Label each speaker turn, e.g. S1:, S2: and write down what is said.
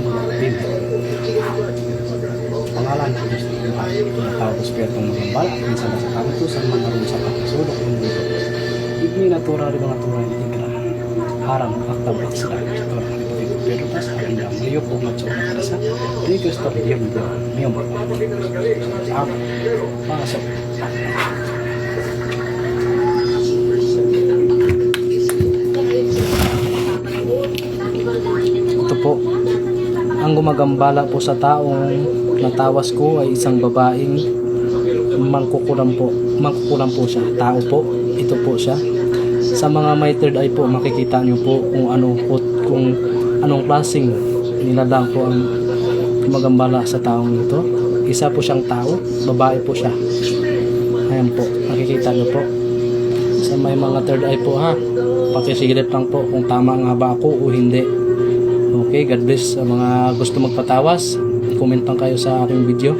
S1: mga bibig. Pangalan ng Diyos ng Tuhan, tinatawag ko spiritong magambala, minsan na sa kabutusan, manaroon sa pagkasulok ng mundo. Ibni natura rin mga turay na tigra, harang aktabak sila, tutura ng ipatito, pero tas harin lang, mayo po matso na karasa, di Kristo, miyembro, pasok. Ito po, ang gumagambala po sa taong natawas ko ay isang babaeng mangkukulam po siya, tao po, ito po siya. Sa mga may third eye po, makikita nyo po kung anong klaseng nilalang po ang gumagambala sa taong ito. Isa po siyang tao, babae po siya. Ayan po, makikita nyo po. Sa may mga third eye po ha, pakisigilip lang po kung tama nga ba ako o hindi. Okay, God bless sa mga gusto magpatawas. Comment lang kayo sa aking video.